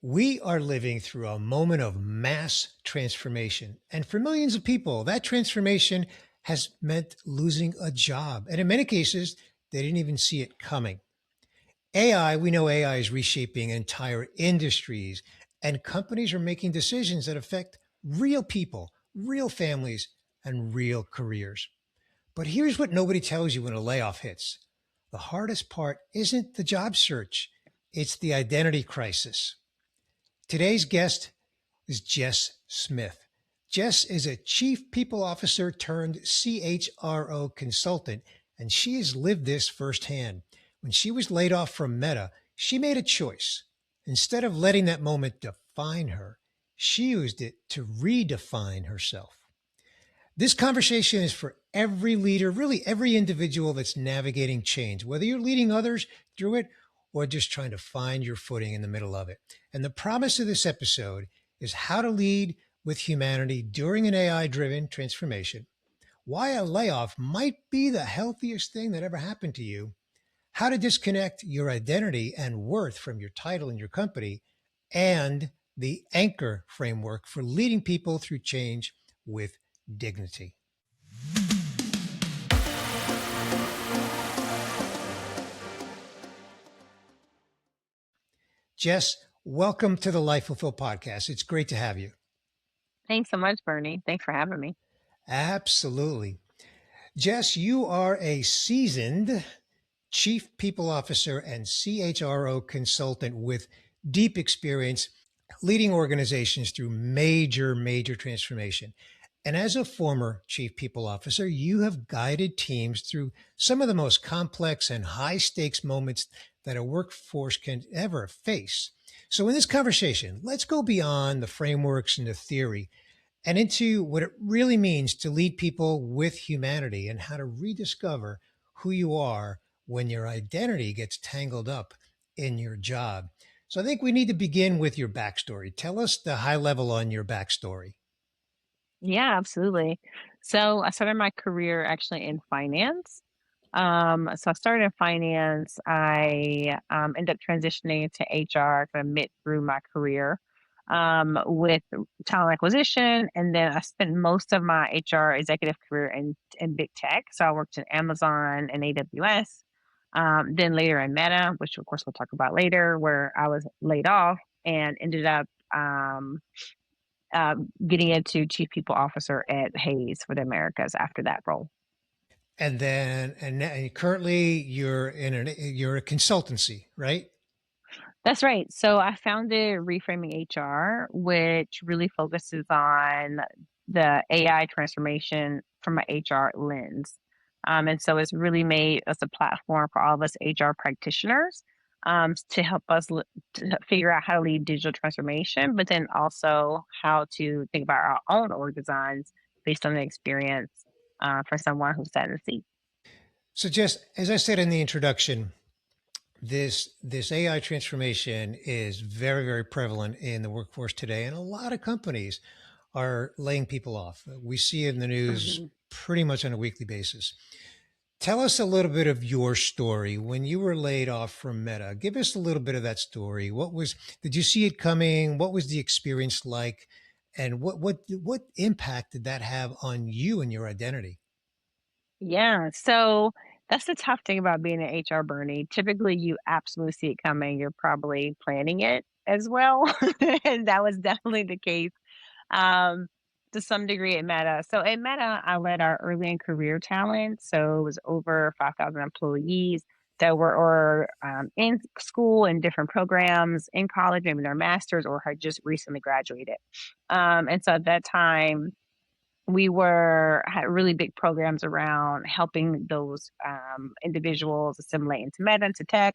We are living through a moment of mass transformation. And for millions of people, that transformation has meant losing a job. And in many cases, they didn't even see it coming. We know AI is reshaping entire industries, and companies are making decisions that affect real people, real families, and real careers. But here's what nobody tells you when a layoff hits: the hardest part isn't the job search, it's the identity crisis. Today's guest is Jess Smith. Jess is a chief people officer turned CHRO consultant, and she has lived this firsthand. When she was laid off from Meta, she made a choice. Instead of letting that moment define her, she used it to redefine herself. This conversation is for every leader, really every individual that's navigating change, whether you're leading others through it or just trying to find your footing in the middle of it. And the promise of this episode is how to lead with humanity during an AI driven transformation, why a layoff might be the healthiest thing that ever happened to you, how to disconnect your identity and worth from your title and your company, and the anchor framework for leading people through change with dignity. Jess, welcome to the Life Fulfilled podcast. It's great to have you. Thanks so much, Bernie. Thanks for having me. Absolutely. Jess, you are a seasoned chief people officer and CHRO consultant with deep experience leading organizations through major transformation. And as a former chief people officer, you have guided teams through some of the most complex and high stakes moments that a workforce can ever face. So in this conversation, let's go beyond the frameworks and the theory and into what it really means to lead people with humanity and how to rediscover who you are when your identity gets tangled up in your job. So I think we need to begin with your backstory. Tell us the high level on your backstory. Yeah, absolutely. So I started my career actually in finance. So I started in finance. I ended up transitioning to HR kind of mid through my career with talent acquisition. And then I spent most of my HR executive career in big tech. So I worked in Amazon and AWS. Then later in Meta, which of course we'll talk about later, where I was laid off and ended up getting into chief people officer at Hayes for the Americas after that role. And currently you're a consultancy, right? That's right. So I founded Reframing HR, which really focuses on the AI transformation from an HR lens. And so it's really made us a platform for all of us HR practitioners to help us to figure out how to lead digital transformation, but then also how to think about our own org designs based on the experience for someone who's sat in the seat. So just as I said in the introduction, this AI transformation is very prevalent in the workforce today, and a lot of companies are laying people off. We see it in the news Mhm. pretty much on a weekly basis. Tell us a little bit of your story when you were laid off from Meta. Give us a little bit of that story. Did you see it coming? What was the experience like? And what impact did that have on you and your identity? Yeah. So that's the tough thing about being an HR Bernie. Typically, you absolutely see it coming. You're probably planning it as well. And that was definitely the case um, to some degree at Meta. So at Meta, I led our early in career talent. So it was over 5,000 employees that were in school in different programs, in college, maybe their master's, or had just recently graduated. And so at that time, we had really big programs around helping those individuals assimilate into meta, into tech,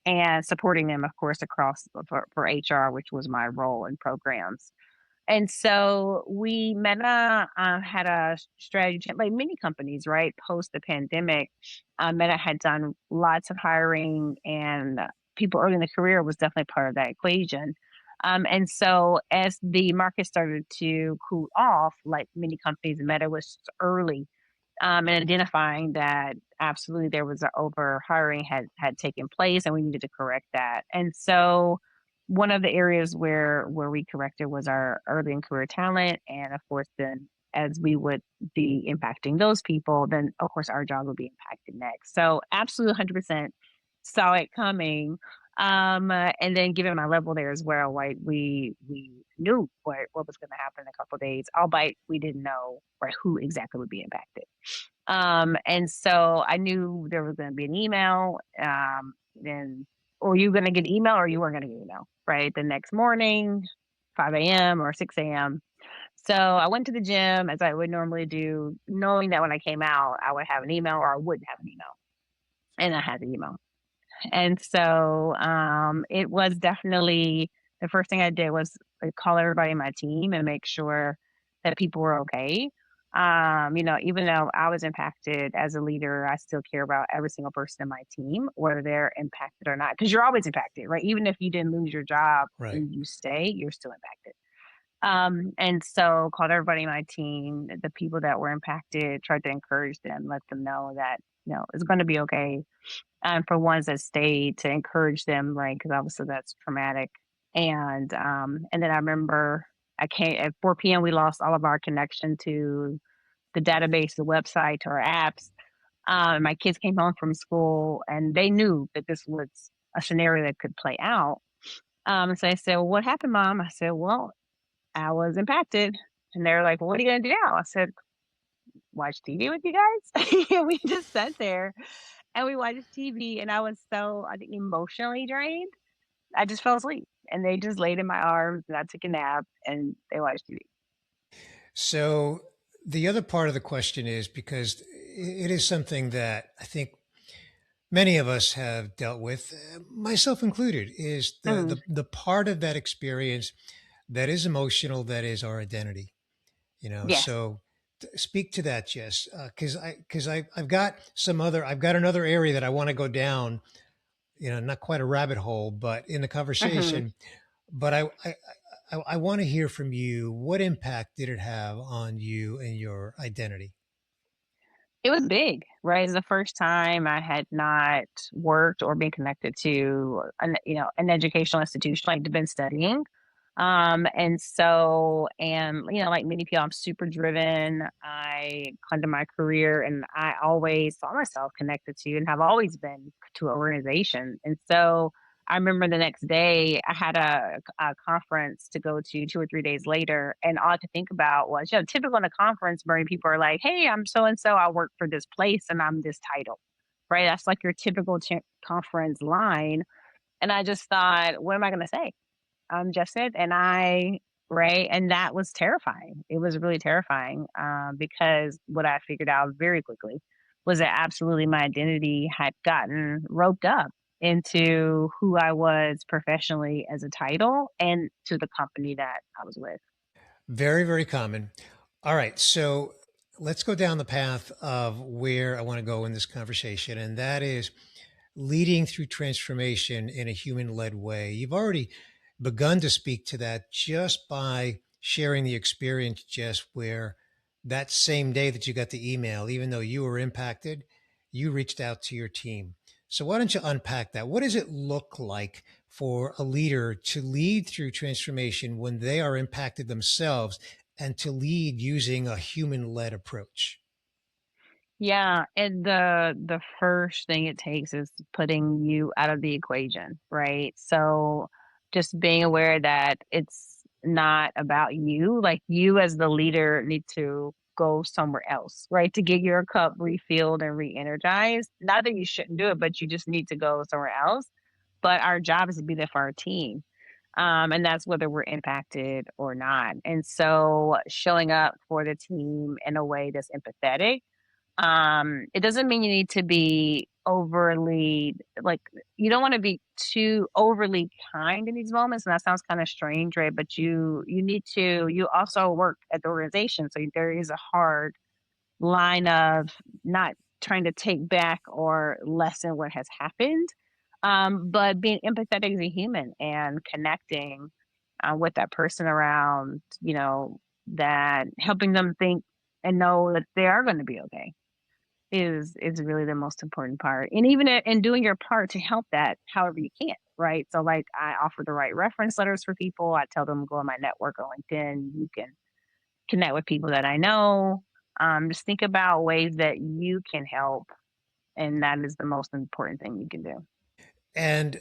and supporting them, of course, across for HR, which was my role in programs. And so we Meta had a strategy, like many companies, right? Post the pandemic, Meta had done lots of hiring, and people early in the career was definitely part of that equation. And so as the market started to cool off, like many companies, Meta was early and identifying that absolutely there was a over hiring had taken place, and we needed to correct that. And so one of the areas where we corrected was our early in career talent, and of course, then as we would be impacting those people, then of course our job would be impacted next. So absolutely 100% saw it coming. And then given my level there as well, like we knew what was going to happen in a couple of days, albeit we didn't know right who exactly would be impacted. And so I knew there was going to be an email, and or you going to get email or you weren't going to get email, right? The next morning, 5 a.m. or 6 a.m. So I went to the gym as I would normally do, knowing that when I came out, I would have an email or I wouldn't have an email. And I had the email. And so it was definitely the first thing I did was call everybody in my team and make sure that people were okay. Even though I was impacted as a leader, I still care about every single person in my team, whether they're impacted or not, because you're always impacted, right? Even if you didn't lose your job Right. and you stay, you're still impacted. And so called everybody in my team, the people that were impacted, tried to encourage them, let them know that, it's going to be okay. And for ones that stayed to encourage them, right? Because obviously that's traumatic. And then I remember I came at 4 p.m. We lost all of our connection to the database, the website, to our apps. My kids came home from school and they knew that this was a scenario that could play out. So I said, "Well, what happened, Mom?" I said, "Well, I was impacted." And they're like, "Well, what are you gonna do now?" I said, "Watch TV with you guys." And we just sat there and we watched TV, and I was so, I think, emotionally drained. I just fell asleep, and they just laid in my arms, and I took a nap, and they watched TV. So the other part of the question is because it is something that I think many of us have dealt with, myself included, is the, Mhm. the the part of that experience that is emotional, that is our identity. Yes. So speak to that, Jess, I've got another area that I want to go down. Not quite a rabbit hole, but in the Mhm. conversation. But I want to hear from you. What impact did it have on you and your identity? It was big, right? It's the first time I had not worked or been connected to an educational institution, like been studying. And like many people, I'm super driven. I clung to my career and I always saw myself connected to and have always been to an organization. And so I remember the next day I had a conference to go to 2 or 3 days later. And all I could think about was, typical in a conference where people are like, "Hey, I'm so and so. I work for this place and I'm this title." Right. That's like your typical conference line. And I just thought, what am I going to say? Jess said, and right, and that was terrifying. It was really terrifying because what I figured out very quickly was that absolutely my identity had gotten roped up into who I was professionally as a title and to the company that I was with. Very, very common. All right. So let's go down the path of where I want to go in this conversation, and that is leading through transformation in a human led way. You've already begun to speak to that just by sharing the experience, Jess, where that same day that you got the email, even though you were impacted, you reached out to your team. So, why don't you unpack that? What does it look like for a leader to lead through transformation when they are impacted themselves and to lead using a human led approach? Yeah, and the first thing it takes is putting you out of the equation, right? So just being aware that it's not about you, like you as the leader need to go somewhere else, right? To get your cup refilled and re-energized. Not that you shouldn't do it, but you just need to go somewhere else. But our job is to be there for our team. And that's whether we're impacted or not. And so showing up for the team in a way that's empathetic, it doesn't mean you need to be overly like you don't want to be too overly kind in these moments, and that sounds kind of strange, right? But you need to you also work at the organization, so there is a hard line of not trying to take back or lessen what has happened, but being empathetic as a human and connecting with that person around, that helping them think and know that they are going to be okay is really the most important part, and even in doing your part to help that however you can. right? So like I offer the right reference letters for people. I tell them go on my network on LinkedIn. You can connect with people that I know. Just think about ways that you can help, and that is the most important thing you can do. And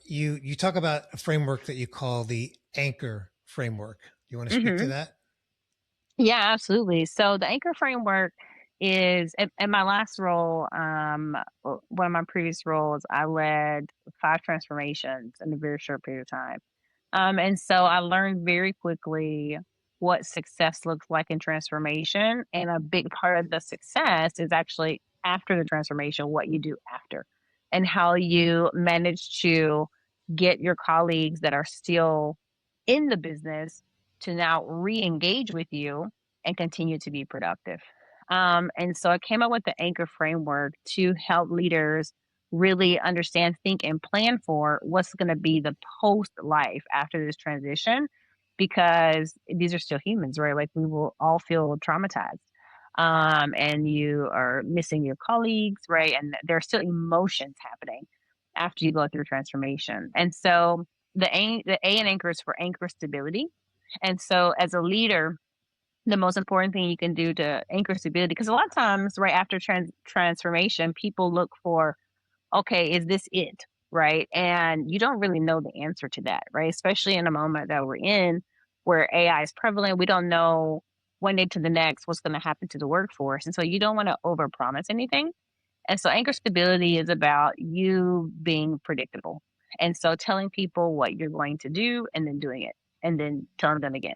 you talk about a framework that you call the anchor framework. You want to speak to Hmm. that? Yeah, absolutely. So the anchor framework is in my last role, one of my previous roles, I led 5 transformations in a very short period of time. And so I learned very quickly what success looks like in transformation. And a big part of the success is actually after the transformation, what you do after and how you manage to get your colleagues that are still in the business to now re engage with you and continue to be productive. And so I came up with the anchor framework to help leaders really understand, think, and plan for what's going to be the post life after this transition, because these are still humans, right? Like we will all feel traumatized. And you are missing your colleagues, right? And there are still emotions happening after you go through transformation. And so the A in anchor is for anchor stability. And so as a leader, the most important thing you can do to anchor stability, because a lot of times right after transformation, people look for, okay, is this it? Right. And you don't really know the answer to that, right? Especially in a moment that we're in where AI is prevalent. We don't know one day to the next what's going to happen to the workforce. And so you don't want to overpromise anything. And so anchor stability is about you being predictable. And so telling people what you're going to do and then doing it and then telling them again.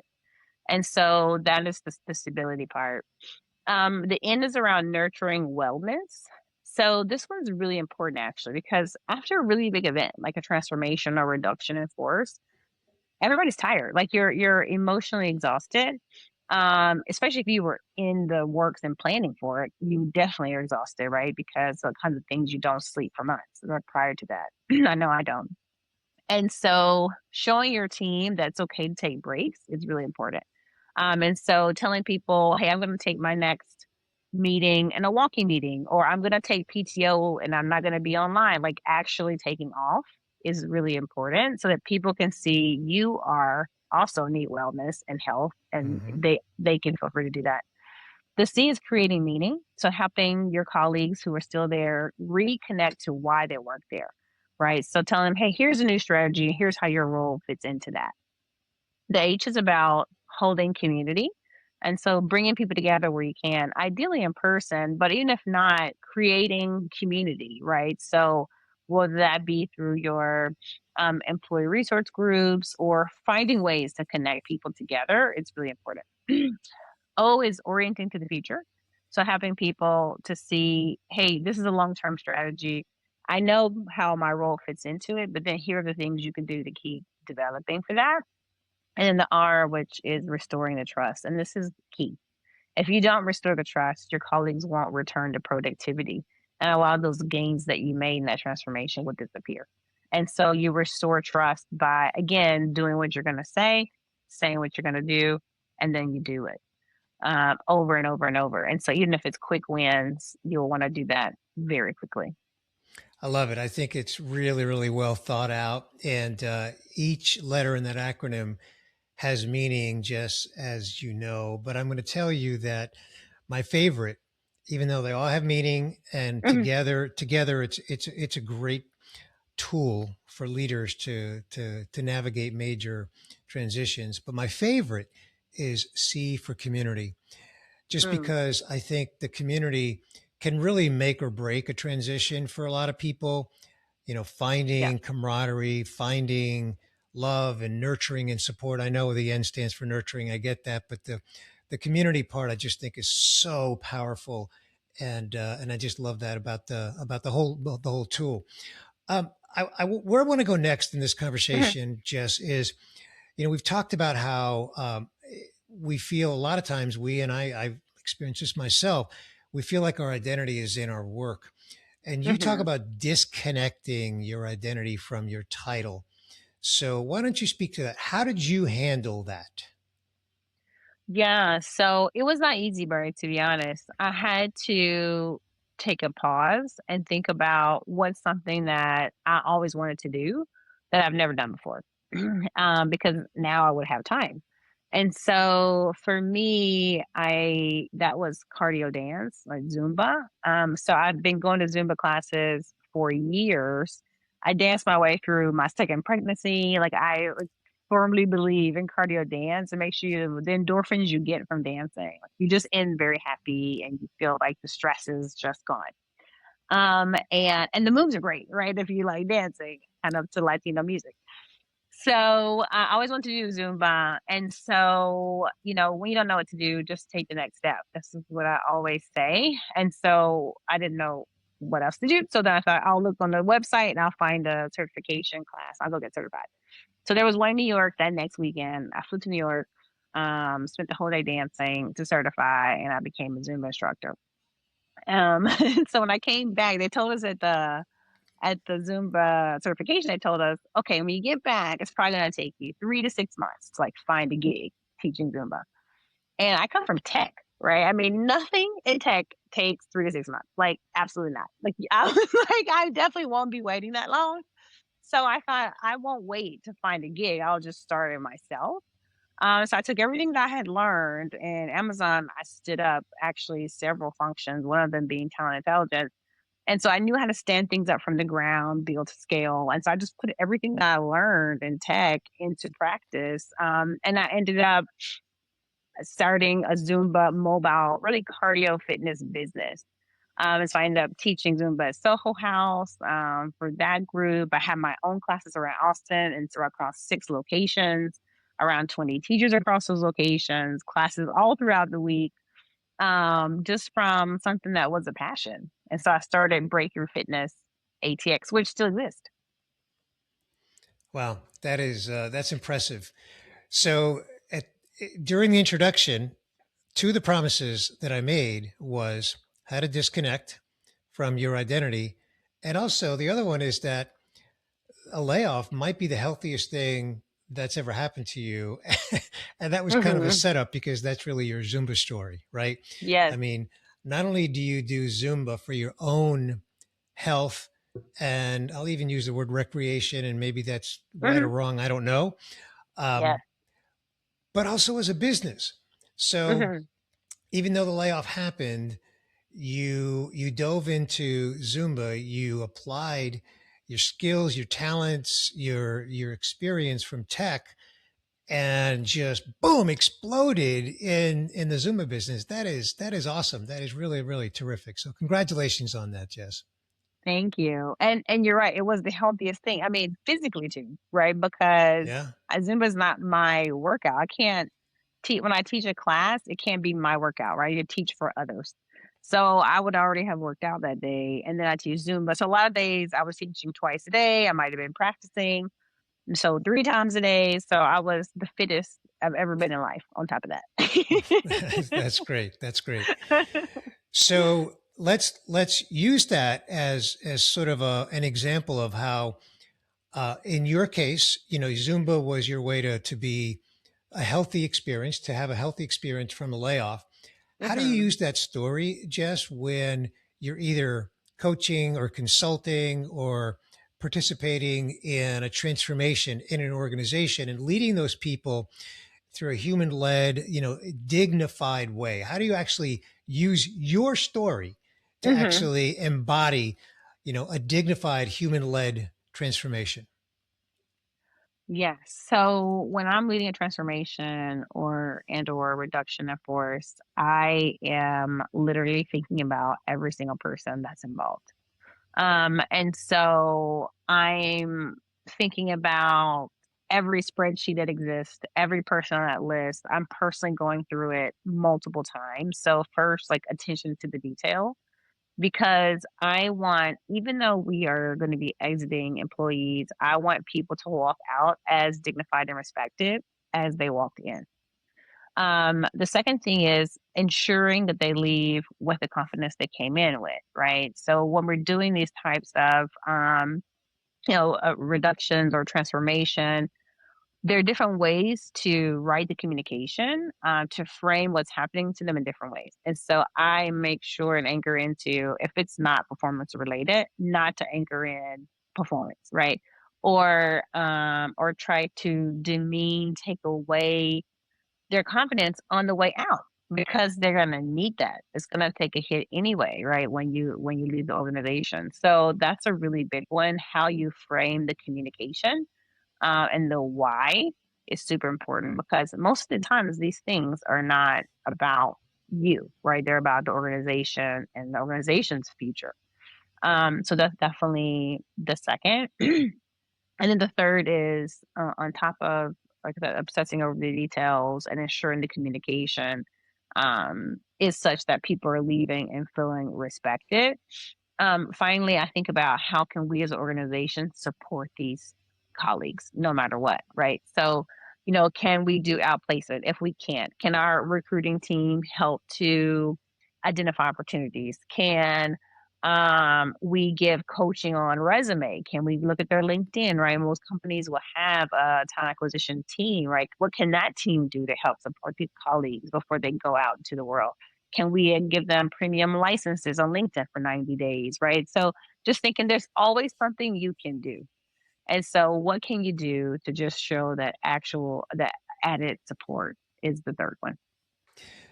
And so that is the stability part. The end is around nurturing wellness. So this one's really important actually, because after a really big event like a transformation or reduction in force, everybody's tired. Like you're emotionally exhausted. Especially if you were in the works and planning for it, you definitely are exhausted, right? Because the kinds of things you don't sleep for months or prior to that. I know I don't. And so showing your team that it's okay to take breaks is really important. And so telling people, hey, I'm going to take my next meeting and a walking meeting, or I'm going to take PTO and I'm not going to be online, like actually taking off is really important so that people can see you are also need wellness and health and Hmm. they can feel free to do that. The C is creating meaning. So helping your colleagues who are still there reconnect to why they work there, right? So telling them, hey, here's a new strategy. Here's how your role fits into that. The H is about holding community. And so bringing people together where you can, ideally in person, but even if not, creating community, right? So whether that be through your employee resource groups or finding ways to connect people together, it's really important. O is orienting to the future. So having people to see, hey, this is a long-term strategy. I know how my role fits into it, but then here are the things you can do to keep developing for that. And then the R, which is restoring the trust. And this is key. If you don't restore the trust, your colleagues won't return to productivity. And a lot of those gains that you made in that transformation will disappear. And so you restore trust by, again, doing what you're going to say, saying what you're going to do, and then you do it over and over and over. And so even if it's quick wins, you'll want to do that very quickly. I love it. I think it's really, really well thought out. And each letter in that acronym has meaning, just as you know. But I'm going to tell you that my favorite, even though they all have meaning, and Mhm. together, it's a great tool for leaders to navigate major transitions. But my favorite is C for community, just Mm, because I think the community can really make or break a transition for a lot of people. You know, yeah. finding camaraderie, finding love and nurturing and support. I know the N stands for nurturing. I get that, but the community part I just think is so powerful, and I just love that about the whole tool. Where I want to go next in this Mhm. conversation, Jess, is we've talked about how we feel a lot of times I've experienced this myself. We feel like our identity is in our work, and you talk Mhm. about disconnecting your identity from your title. So why don't you speak to that? How did you handle that? Yeah, so it was not easy, Barry, to be honest. I had to take a pause and think about what's something that I always wanted to do. that I've never done before, because now I would have time. And so for me, I that was cardio dance, like Zumba. So I've been going to Zumba classes for years. I danced my way through my second pregnancy. Like I like, firmly believe in cardio dance. It makes you the endorphins you get from dancing. Like, you just end very happy and you feel like the stress is just gone. And the moves are great, right? If you like dancing, kind of to Latino music. So I always want to do Zumba. And so, when you don't know what to do, just take the next step. This is what I always say. And so I didn't know what else to do. So then I thought I'll look on the website and I'll find a certification class. I'll go get certified. So there was one in New York that next weekend. I flew to New York, spent the whole day dancing to certify, and I became a Zumba instructor. So when I came back, they told us at the Zumba certification, they told us, okay, when you get back, it's probably going to take you 3 to 6 months to like find a gig teaching Zumba. And I come from tech, right? I mean, nothing in tech takes 3 to 6 months. Like, absolutely not. Like, I was like, I definitely won't be waiting that long. So I thought I won't wait to find a gig. I'll just start it myself. So I took everything that I had learned in Amazon. I stood up actually several functions, one of them being talent intelligence. And so I knew how to stand things up from the ground, build to scale. And so I just put everything that I learned in tech into practice. And I ended up starting a Zumba mobile, really cardio fitness business. And so I ended up teaching Zumba at Soho House for that group. I had my own classes around Austin and so across 6 locations, around 20 teachers across those locations, classes all throughout the week, just from something that was a passion. And so I started Breakthrough Fitness ATX, which still exists. Wow, that's impressive. So, during the introduction, two of the promises that I made was how to disconnect from your identity, and also the other one is that a layoff might be the healthiest thing that's ever happened to you. And that was kind of a Hmm. setup because that's really your Zumba story, right? Yes. I mean, not only do you do Zumba for your own health, and I'll even use the word recreation, and maybe that's right or Hmm. wrong, I don't know, Yes. um, but also as a business. So Hmm. even though the layoff happened, you dove into Zumba, you applied your skills, your talents, your experience from tech, and just boom, exploded in the Zumba business. That is awesome. That is really really terrific. So congratulations on that, Jess. Thank you. And you're right. It was the healthiest thing. I mean, physically too, right? Because Yeah. Zumba is not my workout. I can't teach when I teach a class. It can't be my workout, right? You teach for others. So I would already have worked out that day, and then I teach Zumba. So a lot of days I was teaching twice a day. I might have been practicing, so 3 times a day. So I was the fittest I've ever been in life. On top of That's great. That's great. that. So let's use that as sort of an example of how, in your case, Zumba was your way to be a healthy experience, to have a healthy experience from a layoff. How do you Hmm. use that story, Jess, when you're either coaching or consulting or participating in a transformation in an organization and leading those people through a human led, dignified way? How do you actually use your story to Hmm. actually embody, a dignified human led transformation? Yes. So when I'm leading a transformation or reduction of force, I am literally thinking about every single person that's involved. And so I'm thinking about every spreadsheet that exists, every person on that list. I'm personally going through it multiple times. So first, like attention to the detail, because I want, even though we are going to be exiting employees, I want people to walk out as dignified and respected as they walked in. The second thing is ensuring that they leave with the confidence they came in with, right? So when we're doing these types of, reductions or transformation, there are different ways to write the communication, to frame what's happening to them in different ways. And so I make sure and anchor into, if it's not performance related, not to anchor in performance, right? or try to demean, take away their confidence on the way out because they're going to need that. It's going to take a hit anyway, right? When you leave the organization. So that's a really big one. How you frame the communication and the why is super important because most of the times these things are not about you, right? They're about the organization and the organization's future. So that's definitely the second. And then the third is on top of like the obsessing over the details and ensuring the communication is such that people are leaving and feeling respected. Finally, I think about how can we as an organization support these colleagues no matter what, right? So, can we do outplacement? If we can't, can our recruiting team help to identify opportunities? Can we give coaching on resume? Can we look at their LinkedIn, right? Most companies will have a talent acquisition team, right? What can that team do to help support these colleagues before they go out into the world? Can we give them premium licenses on LinkedIn for 90 days, right? So just thinking there's always something you can do. And so what can you do to just show that added support is the third one.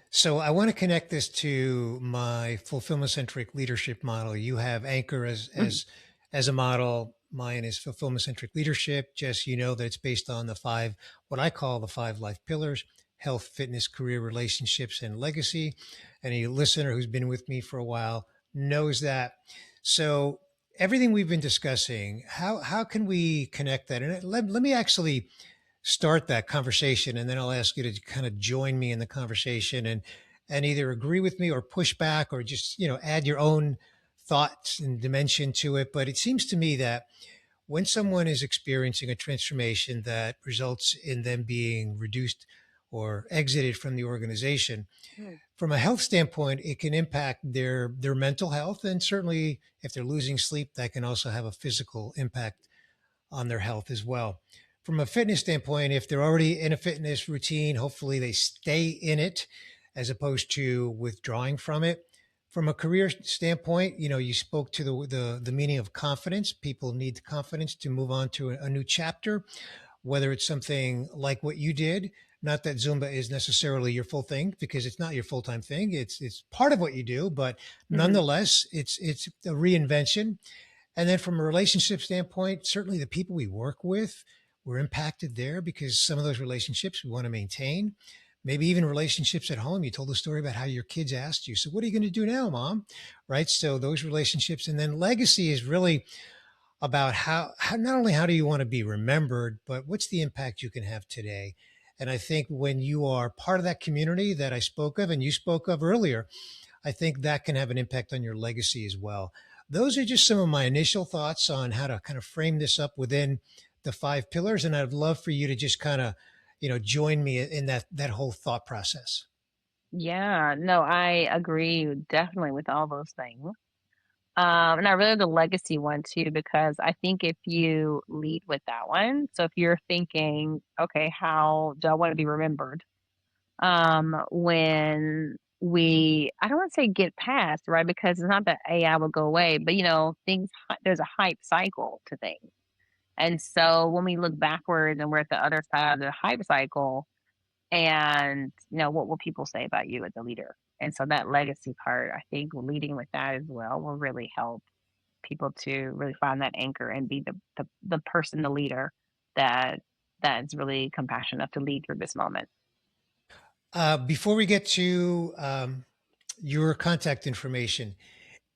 So I want to connect this to my fulfillment centric leadership model. You have anchor Mhm. as a model. Mine is fulfillment centric leadership. Jess, you know that it's based on the five, what I call the five life pillars: health, fitness, career, relationships, and legacy. Any listener who's been with me for a while knows that. So everything we've been discussing, how can we connect that? And let me actually start that conversation, and then I'll ask you to kind of join me in the conversation and either agree with me or push back or just add your own thoughts and dimension to it. But it seems to me that when someone is experiencing a transformation that results in them being reduced or exited from the organization, Mm. from a health standpoint, it can impact their mental health, and certainly if they're losing sleep, that can also have a physical impact on their health as well. From a fitness standpoint, if they're already in a fitness routine, hopefully they stay in it as opposed to withdrawing from it. From a career standpoint, you spoke to the meaning of confidence. People need confidence to move on to a new chapter, whether it's something like what you did. Not that Zumba is necessarily your full thing because it's not your full time thing. It's part of what you do, but Mhm. nonetheless, it's a reinvention. And then from a relationship standpoint, certainly the people we work with, we're impacted there because some of those relationships we want to maintain. Maybe even relationships at home. You told a story about how your kids asked you, "So what are you going to do now, mom?" Right? So those relationships. And then legacy is really about how not only how do you want to be remembered, but what's the impact you can have today. And I think when you are part of that community that I spoke of and you spoke of earlier, I think that can have an impact on your legacy as well. Those are just some of my initial thoughts on how to kind of frame this up within the five pillars. And I'd love for you to just kind of, join me in that whole thought process. Yeah, no, I agree definitely with all those things. And I really the legacy one too, because I think if you lead with that one, so if you're thinking, okay, how do I want to be remembered? When I don't want to say get past, right? Because it's not that AI will go away, but there's a hype cycle to things. And so when we look backwards and we're at the other side of the hype cycle, and what will people say about you as a leader? And so that legacy part, I think leading with that as well will really help people to really find that anchor and be the person, the leader that that's really compassionate enough to lead through this moment. Before we get to your contact information,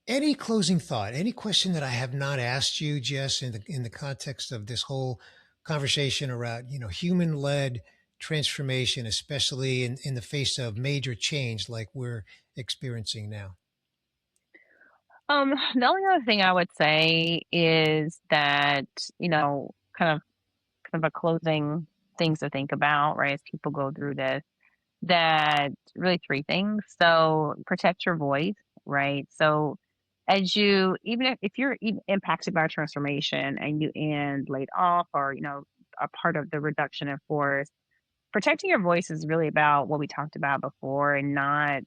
any closing thought, any question that I have not asked you, Jess, in the context of this whole conversation around, human led transformation, especially in the face of major change like we're experiencing now? The only other thing I would say is that, kind of a closing things to think about, right, as people go through this, that really three things. So protect your voice, right? So as you even if you're impacted by transformation and you end laid off or, a part of the reduction in force, protecting your voice is really about what we talked about before and not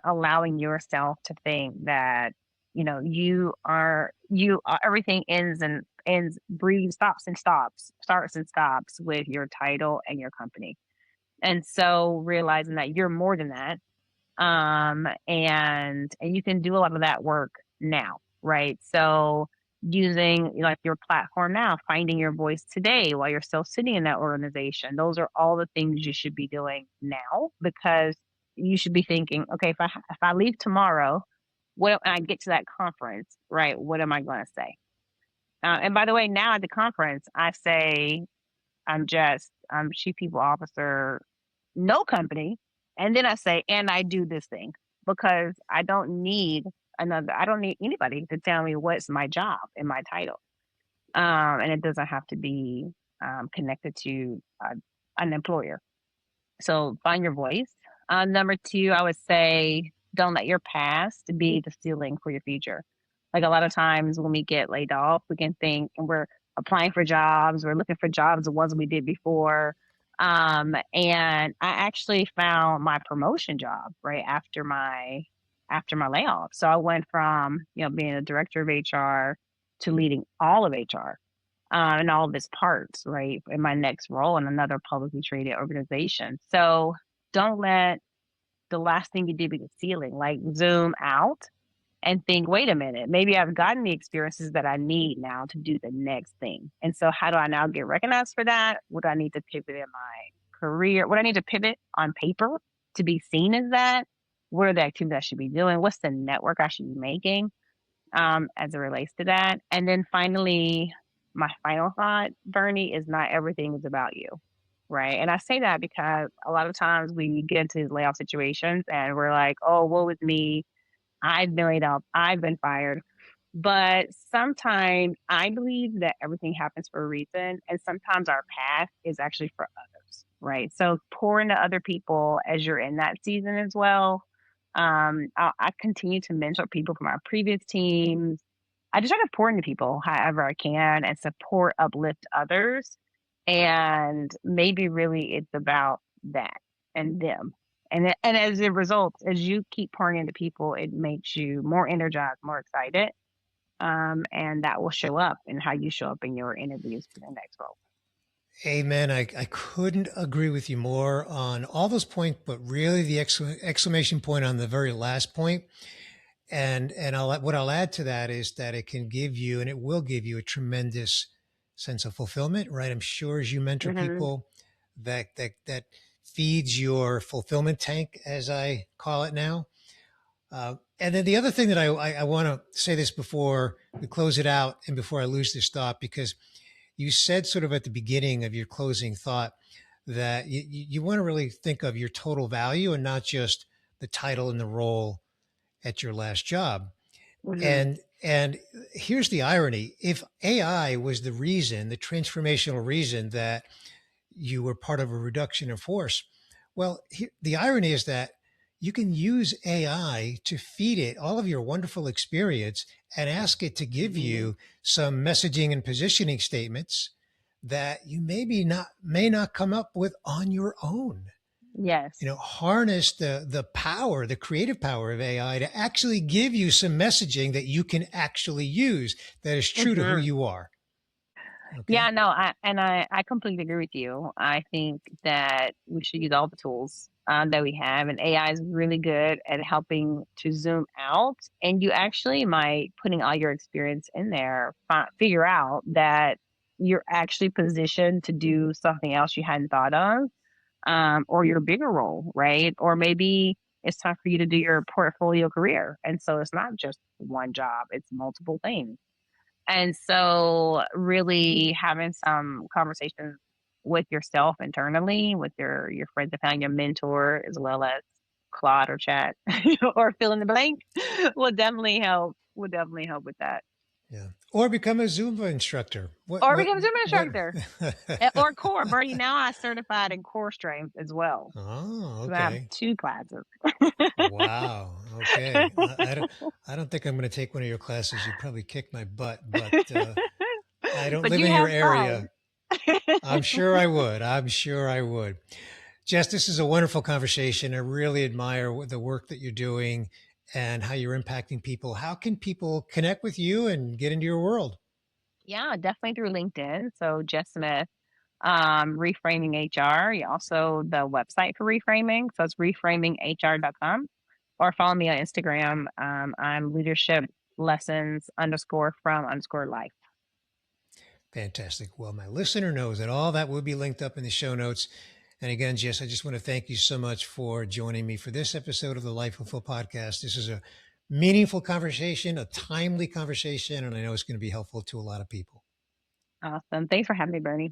allowing yourself to think that, everything ends ends, breathes, starts and stops with your title and your company. And so realizing that you're more than that, and you can do a lot of that work now, right? So using like your platform now, finding your voice today while you're still sitting in that organization, those are all the things you should be doing now, because you should be thinking, okay, if I leave tomorrow, what and I get to that conference, right? What am I going to say? And by the way, now at the conference, I say I'm chief people officer, no company. And then I say, and I do this thing, because I don't need anybody to tell me what's my job and my title. And it doesn't have to be connected to an employer. So find your voice. Number two, I would say don't let your past be the ceiling for your future. Like a lot of times when we get laid off, we can think and we're applying for jobs, we're looking for jobs, the ones we did before. And I actually found my promotion job right after my layoff. So I went from, being a director of HR to leading all of HR and all of its parts, right, in my next role in another publicly traded organization. So don't let the last thing you did be the ceiling. Like zoom out and think, wait a minute, maybe I've gotten the experiences that I need now to do the next thing. And so how do I now get recognized for that? What do I need to pivot in my career? What do I need to pivot on paper to be seen as that? What are the activities I should be doing? What's the network I should be making? As it relates to that. And then finally, my final thought, Bernie, is not everything is about you. Right. And I say that because a lot of times we get into these layoff situations and we're like, oh, woe is me. I've been laid off. I've been fired. But sometimes I believe that everything happens for a reason. And sometimes our path is actually for others. Right. So pour into other people as you're in that season as well. I continue to mentor people from our previous teams. I just try to pour into people however I can and support, uplift others. And maybe really it's about that and them. And as a result, as you keep pouring into people, it makes you more energized, more excited. And that will show up in how you show up in your interviews for the next role. Amen. I couldn't agree with you more on all those points, but really the exclamation point on the very last point. And what I'll add to that is that it can give you, and it will give you, a tremendous sense of fulfillment, right? I'm sure as you mentor Hmm. people, that feeds your fulfillment tank, as I call it now. And then the other thing that I want to say this before we close it out and before I lose this thought, because you said sort of at the beginning of your closing thought that you want to really think of your total value and not just the title and the role at your last job. Hmm. And here's the irony. If AI was the reason, the transformational reason that you were part of a reduction in force, well, the irony is that you can use AI to feed it all of your wonderful experience and ask it to give Hmm. you some messaging and positioning statements that you may not come up with on your own. Yes. Harness the power, the creative power of AI to actually give you some messaging that you can actually use that is true to who Hmm. you are. Okay. Yeah, no, I completely agree with you. I think that we should use all the tools that we have, and AI is really good at helping to zoom out. And you actually might putting all your experience in there, figure out that you're actually positioned to do something else you hadn't thought of, or your bigger role, right? Or maybe it's time for you to do your portfolio career, and so it's not just one job; it's multiple things. And so really having some conversations with yourself internally, with your friends and family, your mentor, as well as Claude or chat or fill in the blank would definitely help with that. Yeah. Or become a Zumba instructor. Or become a Zumba What? instructor. Or core. Bernie, now I certified in core strength as well. Oh, So I have okay. 2 classes. Wow. Okay. I don't think I'm going to take one of your classes. You probably kick my butt, but I don't But live you in your have fun. area. I'm sure I would. I'm sure I would. Jess, this is a wonderful conversation. I really admire the work that you're doing and how you're impacting people. How can people connect with you and get into your world? Yeah, definitely through LinkedIn. So Jess Smith, Reframing HR. Also the website for Reframing. So it's reframinghr.com. Or follow me on Instagram. I'm leadership lessons underscore from underscore life. Fantastic. Well, my listener knows that all that will be linked up in the show notes. And again, Jess, I just want to thank you so much for joining me for this episode of the Life of Full podcast. This is a meaningful conversation, a timely conversation, and I know it's going to be helpful to a lot of people. Awesome. Thanks for having me, Bernie.